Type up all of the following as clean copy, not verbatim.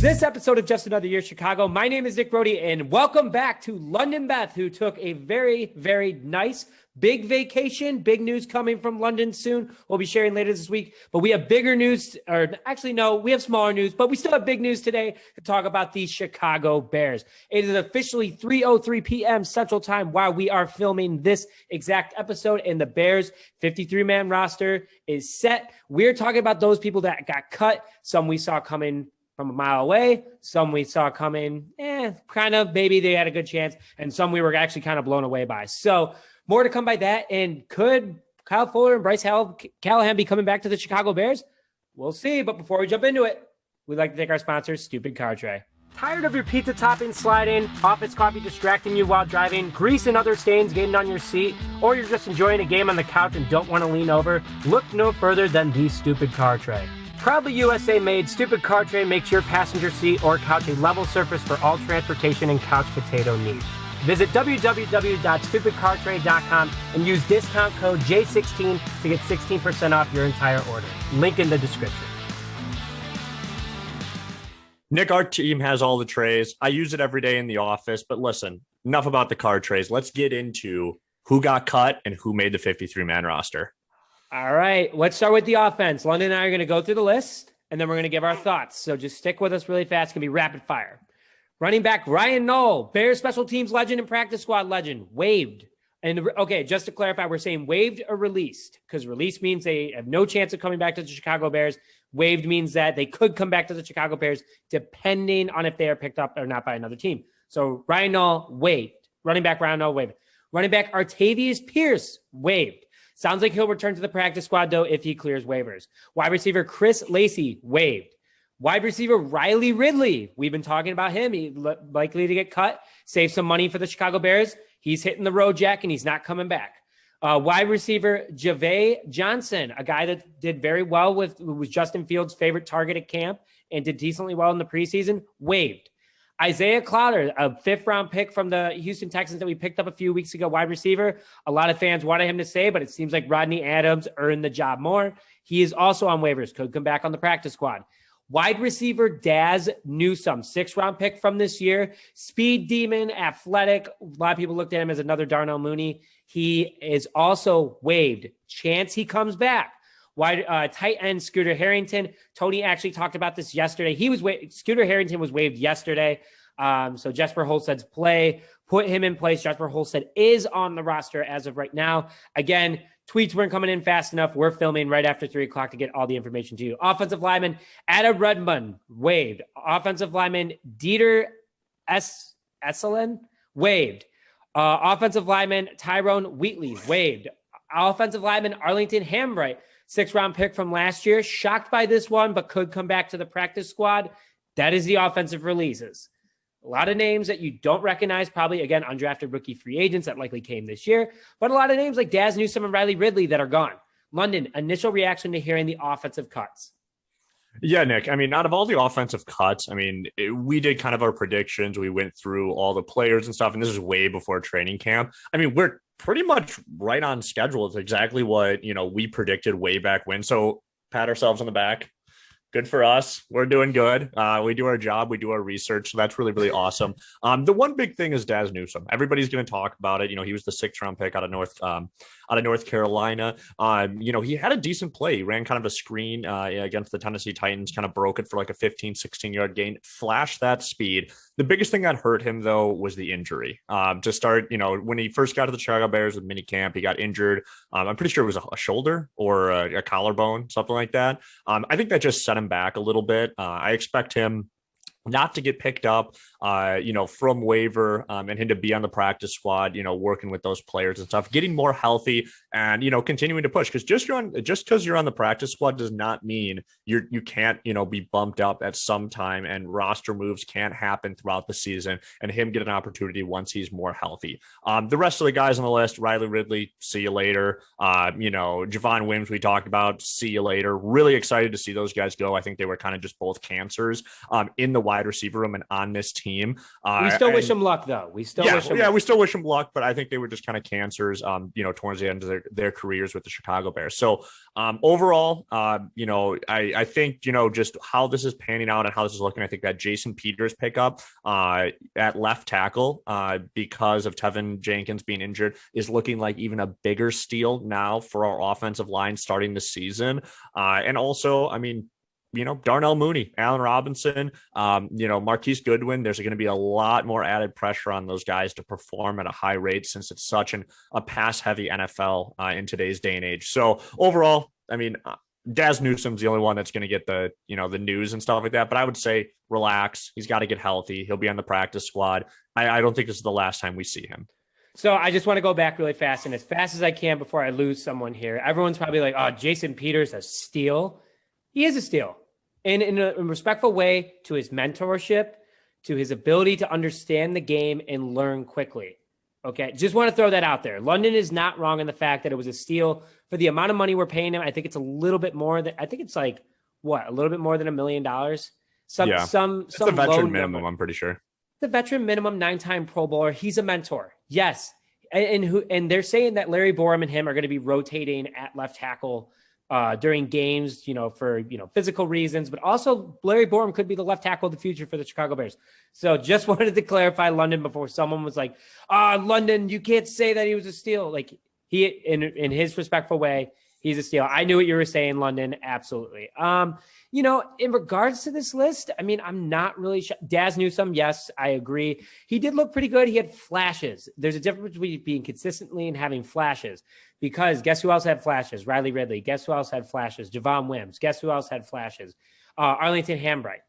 this episode of Just Another Year Chicago. My name is Nick Brody, and welcome back to London Beth, who took a very, very nice big vacation. Big news coming from London soon. We'll be sharing later this week, but we have bigger news, or actually, no, we have smaller news, but we still have big news today to talk about the Chicago Bears. It is officially 3:03 p.m. Central Time while we are filming this exact episode, and the Bears 53-man roster is set. We're talking about those people that got cut. Some we saw coming from a mile away, some we saw coming, kind of, maybe they had a good chance, and some we were actually kind of blown away by. So more to come by that, and could Kyle Fuller and Bryce Callahan be coming back to the Chicago Bears? We'll see, but before we jump into it, we'd like to thank our sponsor, Stupid Car Tray. Tired of your pizza topping sliding, office coffee distracting you while driving, grease and other stains getting on your seat, or you're just enjoying a game on the couch and don't want to lean over? Look no further than the Stupid Car Tray. Proudly USA made, Stupid Car Tray makes your passenger seat or couch a level surface for all transportation and couch potato needs. Visit www.stupidcartray.com and use discount code J16 to get 16% off your entire order. Link in the description. Nick, our team has all the trays. I use it every day in the office, but listen, enough about the car trays. Let's get into who got cut and who made the 53-man roster. All right, let's start with the offense. London and I are going to go through the list, and then we're going to give our thoughts. So just stick with us really fast. It's going to be rapid fire. Running back Ryan Knoll, Bears special teams legend and practice squad legend, waived. And okay, just to clarify, we're saying waived or released, because released means they have no chance of coming back to the Chicago Bears. Waived means that they could come back to the Chicago Bears depending on if they are picked up or not by another team. So Ryan Knoll, waived. Running back Ryan Knoll, waived. Running back Artavius Pierce, waived. Sounds like he'll return to the practice squad, though, if he clears waivers. Wide receiver Chris Lacey, waived. Wide receiver Riley Ridley, we've been talking about him. He's likely to get cut, save some money for the Chicago Bears. He's hitting the road, Jack, and he's not coming back. Wide receiver Jave Johnson, a guy that did very well who was Justin Fields' favorite target at camp and did decently well in the preseason, waived. Isaiah Clotter, a fifth-round pick from the Houston Texans that we picked up a few weeks ago, wide receiver. A lot of fans wanted him to stay, but it seems like Rodney Adams earned the job more. He is also on waivers, could come back on the practice squad. Wide receiver Daz Newsome, sixth-round pick from this year. Speed demon, athletic. A lot of people looked at him as another Darnell Mooney. He is also waived. Chance he comes back. Tight end Scooter Harrington. Tony actually talked about this yesterday. Scooter Harrington was waived yesterday. So Jesper Holsted's play put him in place. Jesper Holsted is on the roster as of right now. Again, tweets weren't coming in fast enough. We're filming right after 3 o'clock to get all the information to you. Offensive lineman Adam Redmond, waived. Offensive lineman Dieter Esselen, waived. Offensive lineman Tyrone Wheatley, waived. Offensive lineman Arlington Hambright, sixth-round pick from last year. Shocked by this one, but could come back to the practice squad. That is the offensive releases. A lot of names that you don't recognize, probably, again, undrafted rookie free agents that likely came this year, but a lot of names like Daz Newsome and Riley Ridley that are gone. London, initial reaction to hearing the offensive cuts. Yeah, Nick, I mean, out of all the offensive cuts, I mean, we did kind of our predictions. We went through all the players and stuff, and this is way before training camp. I mean, we're pretty much right on schedule. It's exactly what, we predicted way back when. So pat ourselves on the back. Good for us. We're doing good. We do our job. We do our research. So that's really, really awesome. The one big thing is Daz Newsome. Everybody's going to talk about it. He was the sixth-round pick out of North Carolina. He had a decent play. He ran kind of a screen against the Tennessee Titans, kind of broke it for like a 15, 16-yard gain, flashed that speed. The biggest thing that hurt him, though, was the injury. To start, when he first got to the Chicago Bears with minicamp, he got injured. I'm pretty sure it was a shoulder or a collarbone, something like that. I think that just set him back a little bit. I expect him not to get picked up, from waiver and him to be on the practice squad, working with those players and stuff, getting more healthy and, continuing to push. Because just because you're on the practice squad does not mean you can't, be bumped up at some time, and roster moves can't happen throughout the season and him get an opportunity once he's more healthy. The rest of the guys on the list, Riley Ridley, see you later. Javon Wims, we talked about, see you later. Really excited to see those guys go. I think they were kind of just both cancers in the wide receiver room and on this team. We still wish him luck, though. We still wish him luck. We still wish him luck, but I think they were just kind of cancers, towards the end of their careers with the Chicago Bears. So overall, I think, just how this is panning out and how this is looking, I think that Jason Peters pickup at left tackle because of Tevin Jenkins being injured is looking like even a bigger steal now for our offensive line starting the season. And also, Darnell Mooney, Allen Robinson, Marquise Goodwin, there's going to be a lot more added pressure on those guys to perform at a high rate since it's such a pass-heavy NFL in today's day and age. So overall, Daz Newsome's the only one that's going to get the news and stuff like that. But I would say relax. He's got to get healthy. He'll be on the practice squad. I don't think this is the last time we see him. So I just want to go back really fast and as fast as I can before I lose someone here. Everyone's probably like, oh, Jason Peters, a steal. He is a steal. And in a respectful way to his mentorship, to his ability to understand the game and learn quickly. Okay, just want to throw that out there. London is not wrong in the fact that it was a steal for the amount of money we're paying him. I think it's a little bit more than, I think it's like, a little bit more than $1 million. Some it's a veteran minimum, I'm pretty sure. The veteran minimum, 9-time Pro Bowler. He's a mentor. Yes. And they're saying that Larry Borum and him are going to be rotating at left tackle during games, for, physical reasons, but also Larry Borum could be the left tackle of the future for the Chicago Bears. So just wanted to clarify London before someone was like, London, you can't say that he was a steal. Like he, in his respectful way, he's a steal. I knew what you were saying, London. Absolutely. In regards to this list, I'm not really sure. Daz Newsome, yes, I agree. He did look pretty good. He had flashes. There's a difference between being consistently and having flashes. Because guess who else had flashes? Riley Ridley. Guess who else had flashes? Javon Wims. Guess who else had flashes? Arlington Hambright.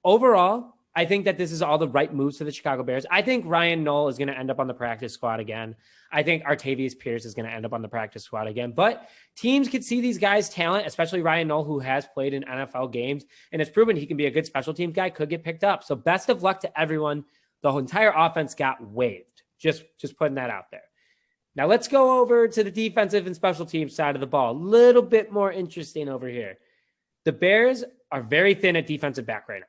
Overall, I think that this is all the right moves to the Chicago Bears. I think Ryan Knoll is going to end up on the practice squad again. I think Artavius Pierce is going to end up on the practice squad again. But teams could see these guys' talent, especially Ryan Knoll, who has played in NFL games and has proven he can be a good special team guy, could get picked up. So best of luck to everyone. The whole entire offense got waived. Just putting that out there. Now let's go over to the defensive and special teams side of the ball. A little bit more interesting over here. The Bears are very thin at defensive back right now.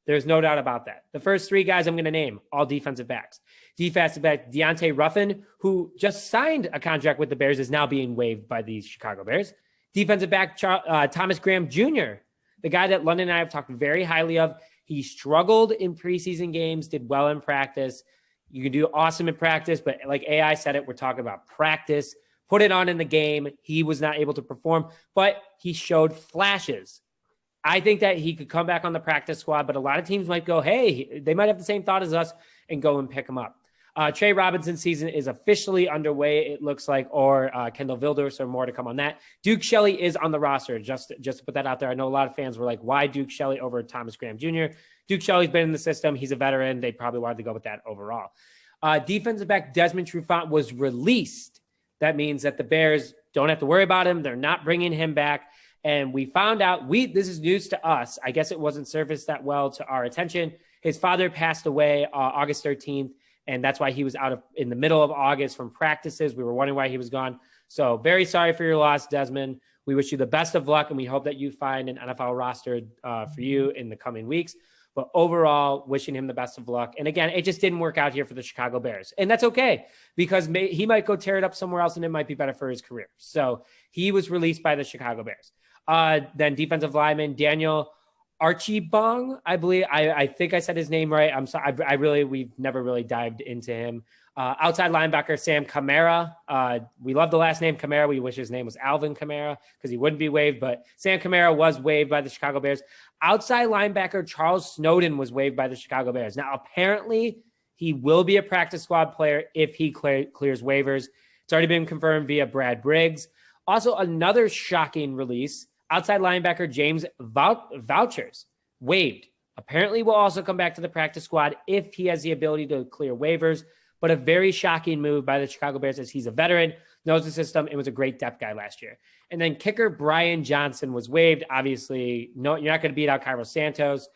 There's no doubt about that. The first three guys I'm going to name, all defensive backs. Defensive back Deontay Ruffin, who just signed a contract with the Bears, is now being waived by the Chicago Bears. Defensive back Thomas Graham Jr., the guy that London and I have talked very highly of. He struggled in preseason games, did well in practice. You can do awesome in practice, but like AI said it, we're talking about practice. Put it on in the game. He was not able to perform, but he showed flashes. I think that he could come back on the practice squad, but a lot of teams might go, hey, they might have the same thought as us and go and pick him up. Trey Robinson's season is officially underway, it looks like, or Kendall Vilders, or more to come on that. Duke Shelley is on the roster, just to put that out there. I know a lot of fans were like, why Duke Shelley over Thomas Graham Jr.? Duke Shelley's been in the system. He's a veteran. They probably wanted to go with that overall. Defensive back Desmond Truffant was released. That means that the Bears don't have to worry about him. They're not bringing him back. And we found out, this is news to us. I guess it wasn't surfaced that well to our attention. His father passed away August 13th, and that's why he was out in the middle of August from practices. We were wondering why he was gone. So very sorry for your loss, Desmond. We wish you the best of luck, and we hope that you find an NFL roster for you in the coming weeks. But overall, wishing him the best of luck. And again, it just didn't work out here for the Chicago Bears. And that's okay, because he might go tear it up somewhere else, and it might be better for his career. So he was released by the Chicago Bears. Then defensive lineman Daniel Archibong, I believe. I think I said his name right. I'm sorry. We've never really dived into him. Outside linebacker Sam Kamara. We love the last name Kamara. We wish his name was Alvin Kamara because he wouldn't be waived, but Sam Kamara was waived by the Chicago Bears. Outside linebacker Charles Snowden was waived by the Chicago Bears. Now, apparently, he will be a practice squad player if he clears waivers. It's already been confirmed via Brad Briggs. Also, another shocking release. Outside linebacker James Vouchers waived. Apparently will also come back to the practice squad if he has the ability to clear waivers, but a very shocking move by the Chicago Bears as he's a veteran, knows the system, and was a great depth guy last year. And then kicker Brian Johnson was waived. Obviously, no, you're not going to beat out Cairo Santos.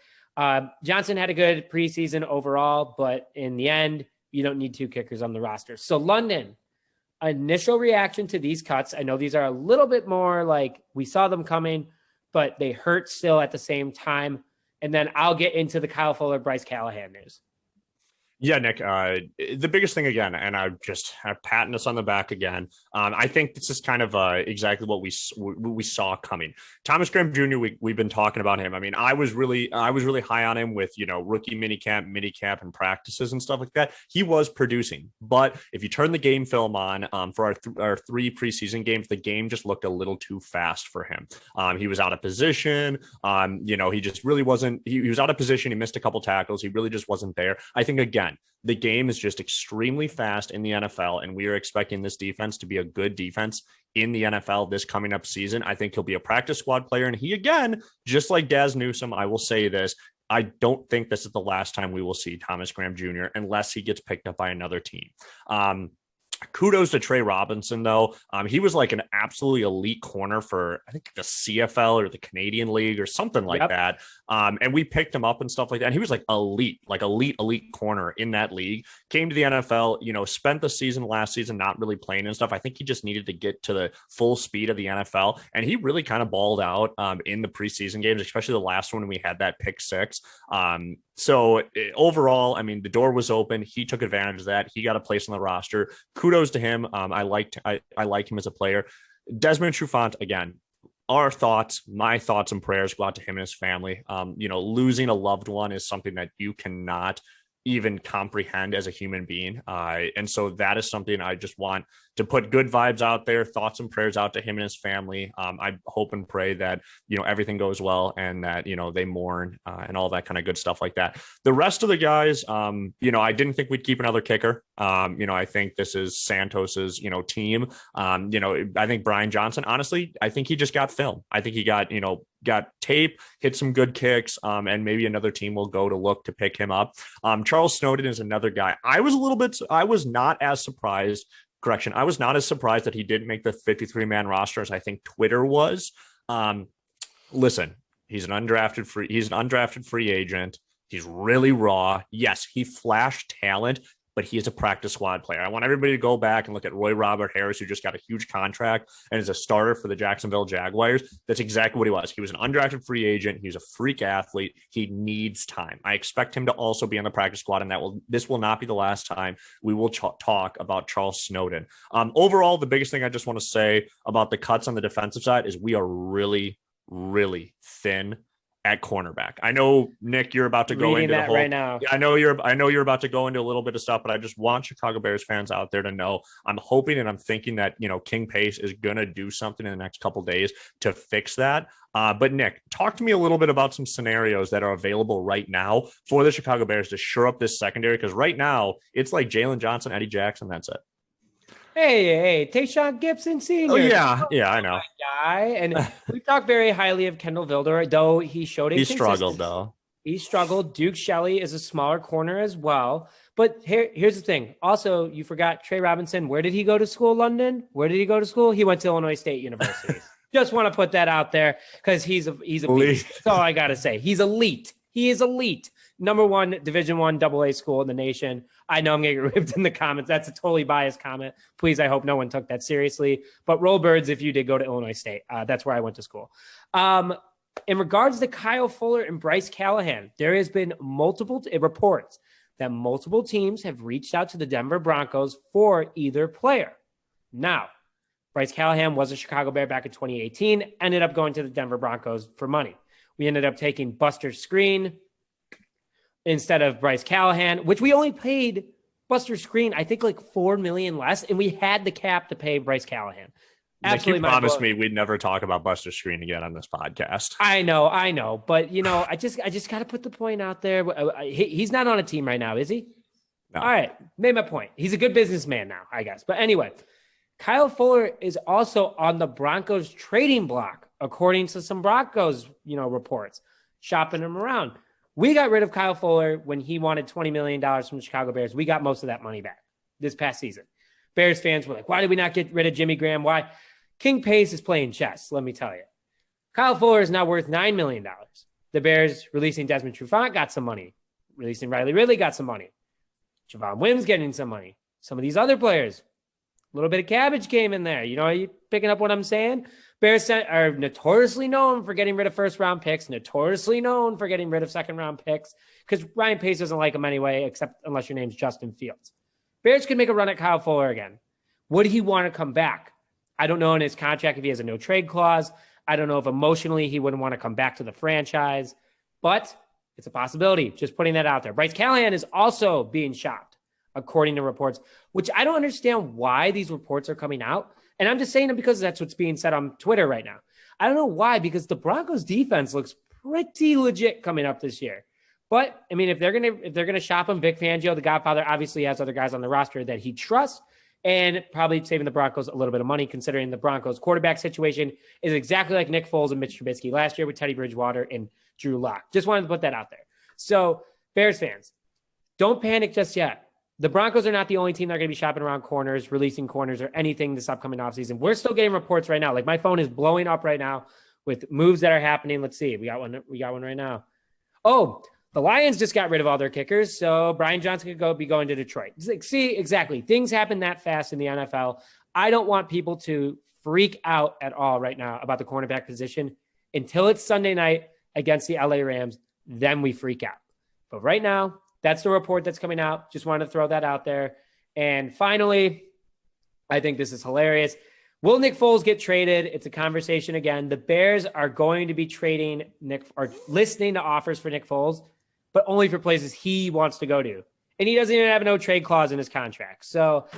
Johnson had a good preseason overall, but in the end, you don't need two kickers on the roster. So London, initial reaction to these cuts. I know these are a little bit more like we saw them coming, but they hurt still at the same time. and then I'll get into the Kyle Fuller, Bryce Callahan news. Yeah, Nick, the biggest thing again, and I just have patting us on the back again. I think this is kind of exactly what we saw coming. Thomas Graham Jr., we've been talking about him. I mean, I was really high on him with, rookie minicamp and practices and stuff like that. He was producing, but if you turn the game film on for our 3 preseason games, the game just looked a little too fast for him. He was out of position. He just really wasn't. He was out of position. He missed a couple tackles. He really just wasn't there. I think again, the game is just extremely fast in the NFL, and we are expecting this defense to be a good defense in the NFL this coming up season. I think he'll be a practice squad player, and he, again, just like Daz Newsome, I will say this, I don't think this is the last time we will see Thomas Graham Jr. unless he gets picked up by another team. Kudos to Trey Robinson, though. He was like an absolutely elite corner for, I think, the CFL or the Canadian League or something like that. And we picked him up and stuff like that. And he was like elite corner in that league. Came to the NFL, spent the season last season not really playing and stuff. I think he just needed to get to the full speed of the NFL. And he really kind of balled out in the preseason games, especially the last one when we had that pick 6. So overall, I mean, the door was open. He took advantage of that. He got a place on the roster. Kudos to him. I like him as a player. Desmond Truffant, again, my thoughts and prayers go out to him and his family. Losing a loved one is something that you cannot even comprehend as a human being. And so that is something I just want to put good vibes out there, thoughts and prayers out to him and his family. I hope and pray that, everything goes well and that, they mourn and all that kind of good stuff like that. The rest of the guys, I didn't think we'd keep another kicker. I think this is Santos's, team. I think Brian Johnson, honestly, I think he just got film. I think he got tape, hit some good kicks, and maybe another team will go to look to pick him up. Charles Snowden is another guy. I was not as surprised that he didn't make the 53-man roster as I think Twitter was. Listen, he's an undrafted free agent. He's really raw. Yes, he flashed talent, but he is a practice squad player. I want everybody to go back and look at Roy Robert Harris, who just got a huge contract and is a starter for the Jacksonville Jaguars. That's exactly what he was. He was an undrafted free agent. He's a freak athlete. He needs time. I expect him to also be on the practice squad, and this will not be the last time we will talk about Charles Snowden. Overall, the biggest thing I just want to say about the cuts on the defensive side is we are really, really thin at cornerback. I know, Nick, you're about to go into the whole right now. I know you're about to go into a little bit of stuff, but I just want Chicago Bears fans out there to know I'm hoping and I'm thinking that, King Pace is going to do something in the next couple of days to fix that. But Nick, talk to me a little bit about some scenarios that are available right now for the Chicago Bears to shore up this secondary. Because right now it's like Jalen Johnson, Eddie Jackson. That's it. Hey, Tayshaun Gibson Sr. Oh, yeah, I know. Guy. And we talk very highly of Kendall Vilder, though he showed He struggled, though. He struggled. Duke Shelley is a smaller corner as well. But here's the thing. Also, you forgot Trey Robinson. Where did he go to school, London? Where did he go to school? He went to Illinois State University. Just want to put that out there because he's a beast. That's all I got to say. He's elite. He is elite. Number 1 Division I AA school in the nation. I know I'm going to get ripped in the comments. That's a totally biased comment. Please, I hope no one took that seriously. But roll birds if you did go to Illinois State. That's where I went to school. In regards to Kyle Fuller and Bryce Callahan, there has been multiple reports that multiple teams have reached out to the Denver Broncos for either player. Now, Bryce Callahan was a Chicago Bear back in 2018, ended up going to the Denver Broncos for money. We ended up taking Buster Screen instead of Bryce Callahan, which we only paid Buster Screen, I think like $4 million less, and we had the cap to pay Bryce Callahan. Absolutely, you promised me we'd never talk about Buster Screen again on this podcast. I know, but I just got to put the point out there. He's not on a team right now, is he? No. All right, made my point. He's a good businessman now, I guess. But anyway, Kyle Fuller is also on the Broncos trading block, according to some Broncos, reports, shopping him around. We got rid of Kyle Fuller when he wanted $20 million from the Chicago Bears. We got most of that money back this past season. Bears fans were like, why did we not get rid of Jimmy Graham? Why? King Pace is playing chess, let me tell you. Kyle Fuller is now worth $9 million. The Bears releasing Desmond Truffant got some money. Releasing Riley Ridley got some money. Javon Wims getting some money. Some of these other players, a little bit of cabbage came in there. Are you picking up what I'm saying? Bears are notoriously known for getting rid of first-round picks, notoriously known for getting rid of second-round picks, because Ryan Pace doesn't like them anyway, except unless your name's Justin Fields. Bears could make a run at Kyle Fuller again. Would he want to come back? I don't know in his contract if he has a no-trade clause. I don't know if emotionally he wouldn't want to come back to the franchise, but it's a possibility. Just putting that out there. Bryce Callahan is also being shopped, according to reports, which I don't understand why these reports are coming out. And I'm just saying it because that's what's being said on Twitter right now. I don't know why, because the Broncos defense looks pretty legit coming up this year. But I mean, if they're gonna shop him, Vic Fangio, the Godfather, obviously has other guys on the roster that he trusts, and probably saving the Broncos a little bit of money, considering the Broncos quarterback situation is exactly like Nick Foles and Mitch Trubisky last year with Teddy Bridgewater and Drew Lock. Just wanted to put that out there. So Bears fans, don't panic just yet. The Broncos are not the only team that are going to be shopping around corners, releasing corners, or anything this upcoming offseason. We're still getting reports right now. Like my phone is blowing up right now with moves that are happening. Let's see. We got one right now. Oh, the Lions just got rid of all their kickers, so Brian Johnson could be going to Detroit. Like, see, exactly. Things happen that fast in the NFL. I don't want people to freak out at all right now about the cornerback position until it's Sunday night against the LA Rams. Then we freak out. But right now, that's the report that's coming out. Just wanted to throw that out there. And finally, I think this is hilarious. Will Nick Foles get traded? It's a conversation again. The Bears are going to be trading or listening to offers for Nick Foles, but only for places he wants to go to. And he doesn't even have no trade clause in his contract. So,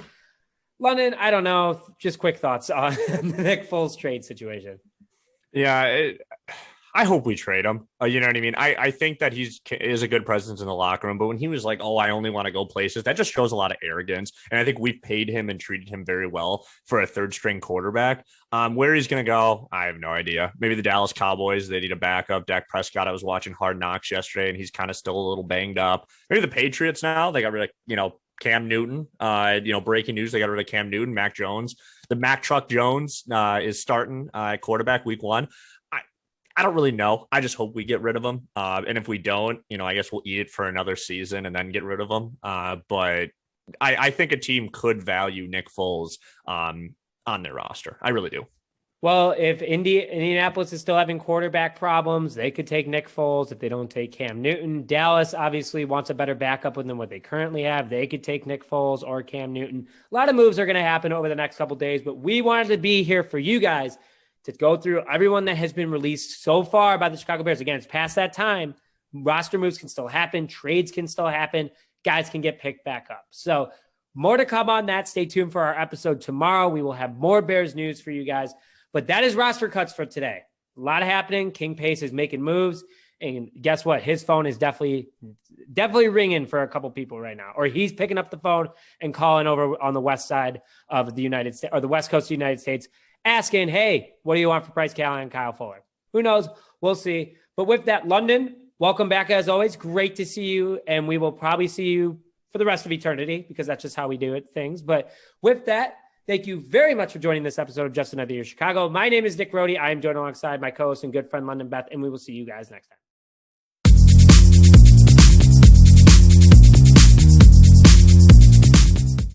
London, I don't know. Just quick thoughts on the Nick Foles trade situation. Yeah, I hope we trade him. You know what I mean? I think that is a good presence in the locker room, but when he was like, oh, I only want to go places, that just shows a lot of arrogance. And I think we paid him and treated him very well for a third string quarterback. Where he's going to go, I have no idea. Maybe the Dallas Cowboys, they need a backup. Dak Prescott, I was watching Hard Knocks yesterday, and he's kind of still a little banged up. Maybe the Patriots now, they got rid of, Cam Newton. Breaking news, they got rid of Cam Newton, Mac Jones. The Mac Truck Jones is starting quarterback week 1. I don't really know. I just hope we get rid of him. And if we don't, I guess we'll eat it for another season and then get rid of him. But I think a team could value Nick Foles on their roster. I really do. Well, if Indianapolis is still having quarterback problems, they could take Nick Foles if they don't take Cam Newton. Dallas obviously wants a better backup than what they currently have. They could take Nick Foles or Cam Newton. A lot of moves are going to happen over the next couple of days, but we wanted to be here for you guys to go through everyone that has been released so far by the Chicago Bears. Again, it's past that time. Roster moves can still happen. Trades can still happen. Guys can get picked back up. So more to come on that. Stay tuned for our episode tomorrow. We will have more Bears news for you guys. But that is roster cuts for today. A lot happening. King Pace is making moves. And guess what? His phone is definitely ringing for a couple people right now. Or he's picking up the phone and calling over on the west side of the United States, or the west coast of the United States, asking, hey, what do you want for Bryce Callahan and Kyle Fuller? Who knows? We'll see. But with that, London, welcome back as always. Great to see you. And we will probably see you for the rest of eternity because that's just how we do things. But with that, thank you very much for joining this episode of Just Another Year Chicago. My name is Nick Rohde. I am joined alongside my co-host and good friend, London Beth, and we will see you guys next time.